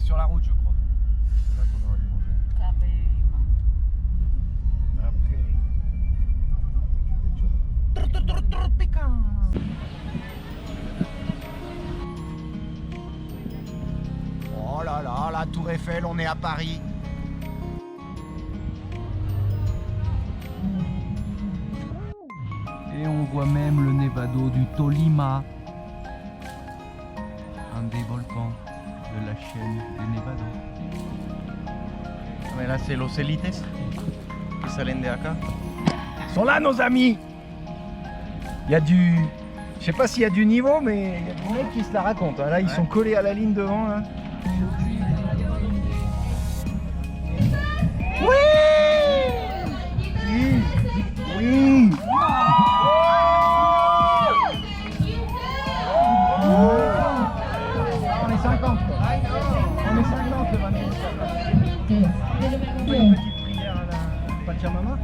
sur la route, je crois. C'est là qu'on aurait dû manger. Oh là là, la Tour Eiffel, on est à Paris. Et on voit même le Nevado du Tolima, un des volcans de la chaîne des Nevados. Mais là c'est los élites qui salen de acá. Ils sont là nos amis. Il y a du... Je sais pas s'il y a du niveau, mais il y a des mecs qui se la racontent. Là ils sont collés à la ligne devant là. Oui. Oui. Oui. On est 50 quoi. On est 50 le 20 On fait une petite prière à la Pachamama.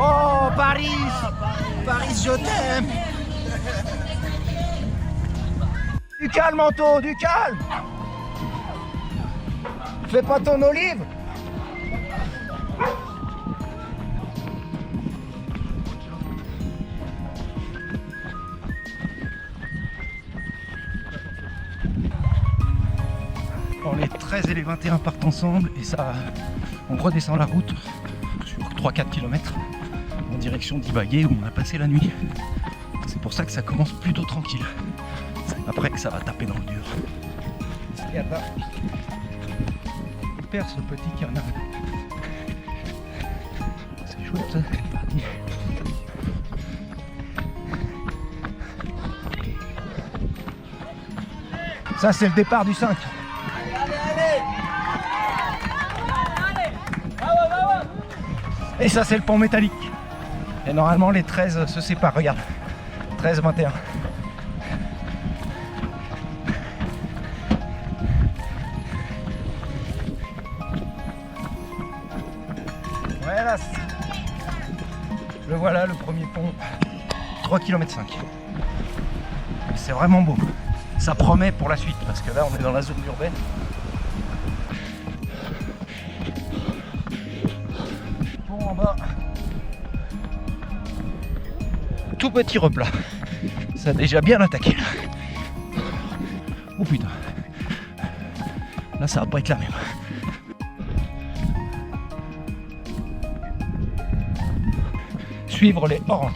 Oh Paris, Paris je t'aime. Du calme Manteau, du calme. Fais pas ton olive. Quand les 13 et les 21 partent ensemble et ça, on redescend la route sur 3-4 km en direction d'Ibagué où on a passé la nuit. C'est pour ça que ça commence plutôt tranquille. Après que ça va taper dans le dur. Et attends. On perd ce petit canard. C'est chouette ça. C'est parti. Ça c'est le départ du 5. Et ça c'est le pont métallique. Et normalement les 13 se séparent, regarde. 13, 21. Voilà. Le voilà le premier pont. 3 km 5. C'est vraiment beau. Ça promet pour la suite parce que là on est dans la zone urbaine. Pont en bas. Tout petit replat. Ça a déjà bien attaqué là. Oh putain. Là ça va pas être la même. Suivre les oranges.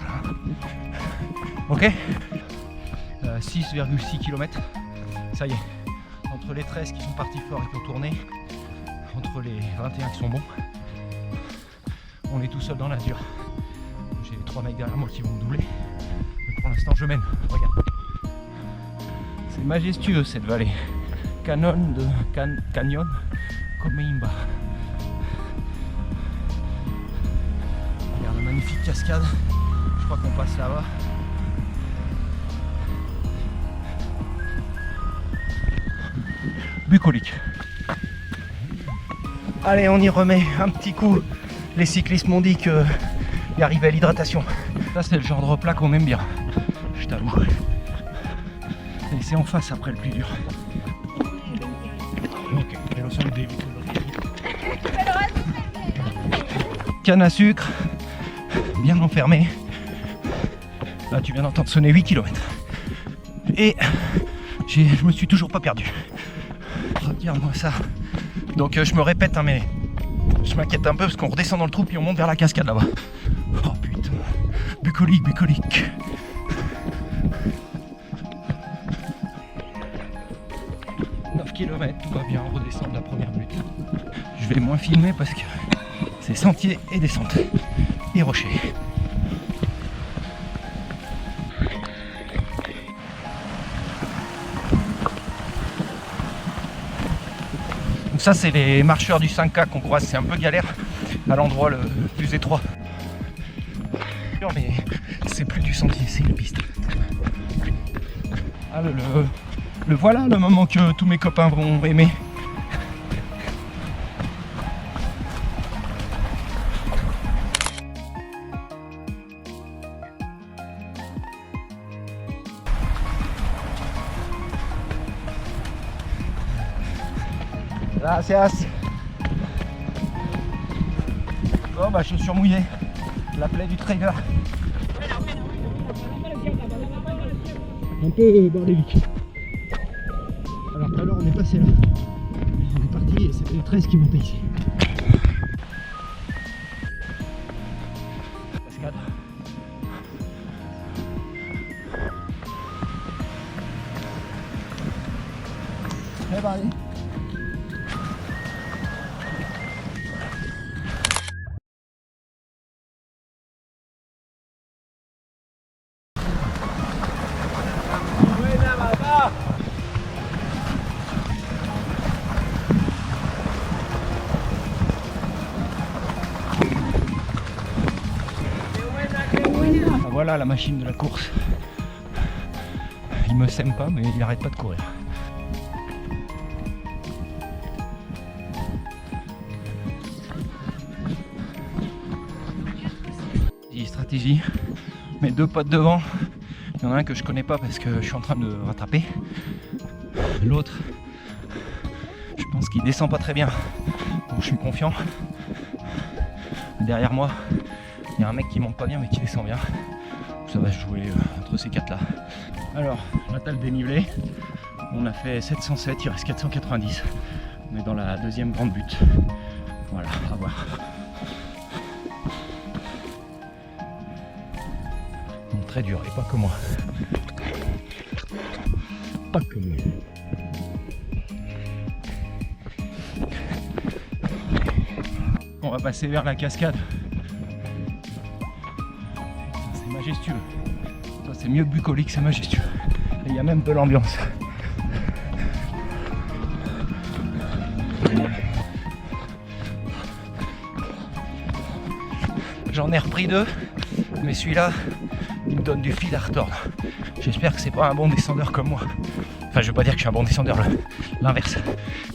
Ok. 6,6 km. Ça y est. Entre les 13 qui sont partis fort et qui ont tourné, entre les 21 qui sont bons, on est tout seul dans l'azur. J'ai 3 mecs derrière moi qui vont me doubler. Mais pour l'instant je mène. Regarde. C'est majestueux cette vallée. Canyon Comeimba. Regarde la magnifique cascade. Je crois qu'on passe là-bas. Bucolique. Allez, on y remet un petit coup. Les cyclistes m'ont dit qu'il y arrivait à l'hydratation. Ça, c'est le genre de replat qu'on aime bien, je t'avoue. Et c'est en face après le plus dur. Canne à sucre, bien enfermé. Là, tu viens d'entendre sonner 8 km. Et je me suis toujours pas perdu. Regarde-moi ça. Donc je me répète, hein, mais je m'inquiète un peu parce qu'on redescend dans le trou puis on monte vers la cascade là-bas. Oh putain. Bucolique, bucolique. Km, tout va bien, on redescend de la première butte. Je vais moins filmer parce que c'est sentier et descente et rocher. Donc ça c'est les marcheurs du 5K qu'on croise, c'est un peu galère à l'endroit le plus étroit. sûr, mais c'est plus du sentier, c'est une piste. Ah, le voilà le moment que tous mes copains vont aimer. Gracias. Oh bah chaussures mouillées, la plaie du trader. Un peu bordélique. Alors tout à l'heure on est passé là. On est parti et c'était les 13 qui montaient ici. Cascade. Eh ben allez. Voilà la machine de la course. Il me sème pas mais il arrête pas de courir. Stratégie, mes deux potes devant, il y en a un que je connais pas parce que je suis en train de rattraper. L'autre, je pense qu'il descend pas très bien, donc je suis confiant. Derrière moi, il y a un mec qui monte pas bien mais qui descend bien. Ça va se jouer entre ces quatre là. Alors, on atteint le dénivelé. On a fait 707, il reste 490. On est dans la deuxième grande butte. Voilà, à voir. Donc, très dur, et pas que moi. Pas que moi. On va passer vers la cascade. C'est majestueux. C'est mieux bucolique, c'est majestueux. Et il y a même de l'ambiance. J'en ai repris deux, mais celui-là, il me donne du fil à retordre. J'espère que c'est pas un bon descendeur comme moi. Enfin, je veux pas dire que je suis un bon descendeur, l'inverse,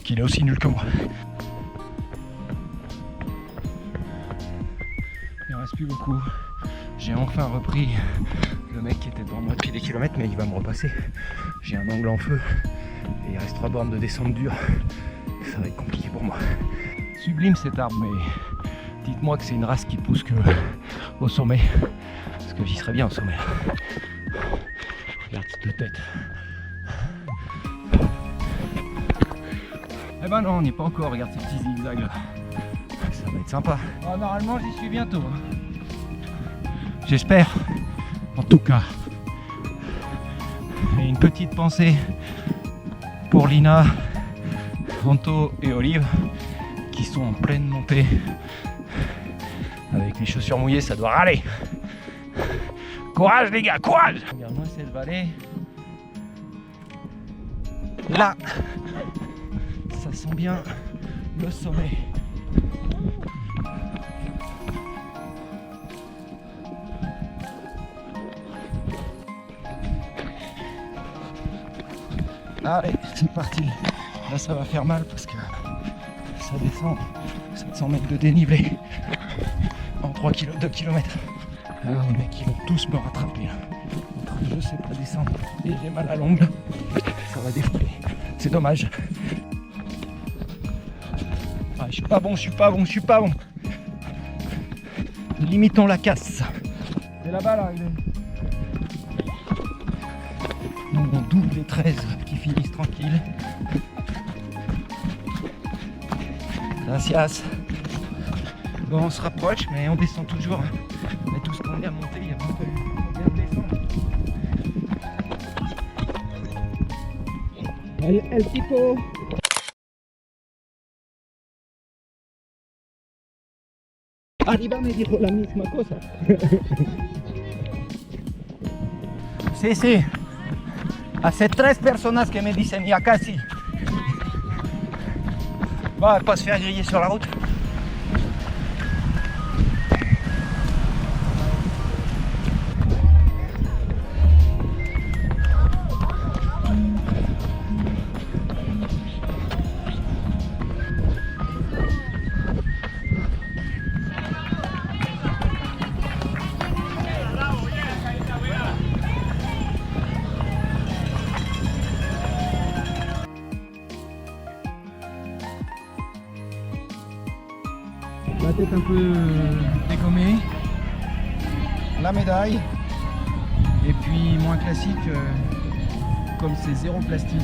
qu'il est aussi nul que moi. Il en reste plus beaucoup. J'ai enfin repris le mec qui était devant moi depuis des kilomètres, mais il va me repasser. J'ai un angle en feu et il reste 3 bornes de descente dure. Ça va être compliqué pour moi. Sublime cet arbre, mais dites-moi que c'est une race qui pousse que au sommet. Parce que j'y serais bien au sommet. Regarde cette tête. Eh ben non, on n'y est pas encore. Regarde ces petits zigzags là. Ça va être sympa. Oh, normalement, j'y suis bientôt. J'espère, en tout cas. Et une petite pensée pour Lina, Anto et Olive qui sont en pleine montée. Avec les chaussures mouillées, ça doit râler. Courage les gars, courage! Regarde-moi cette vallée. Là, ça sent bien le sommet. Allez, c'est parti. Là, ça va faire mal parce que ça descend 700 mètres de dénivelé en 2 km. Alors, les mecs, ils vont tous me rattraper. Je sais pas descendre et j'ai mal à l'ongle. Ça va défouler. C'est dommage. Ah, je suis pas bon, je suis pas bon. Limitons la casse. C'est là-bas, là. Donc on double les 13 qui finissent tranquilles. Gracias. Bon, on se rapproche, mais on descend toujours. Mais tout ce qu'on est à monter, il y a pas fallu bien descendre. El tipo. Arriba me dijo la misma cosa. Sí, sí. Hace 3 personas que me dicen ya casi. Bon, on va pas se faire griller sur la route. tête un peu dégommée. La médaille. Et puis moins classique, comme c'est zéro plastique,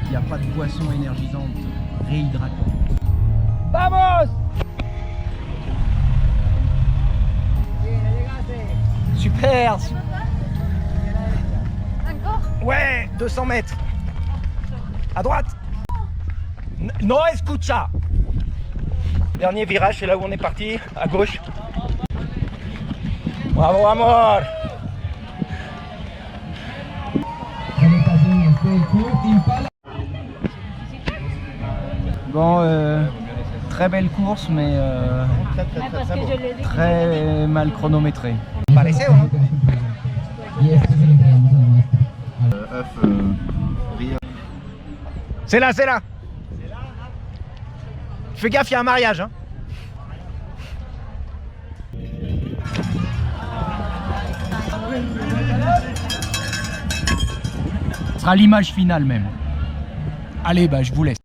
il n'y a pas de boisson énergisante réhydratante. Vamos! Super! Encore? Ouais, 200 mètres. À droite. No escucha. Dernier virage, c'est là où on est parti, à gauche. Bravo, amor. Bon, très belle course, mais très mal chronométrée. Parece, ¿o no? C'est là, c'est là. Fais gaffe, il y a un mariage. Hein. Ce sera l'image finale même. Allez, bah je vous laisse.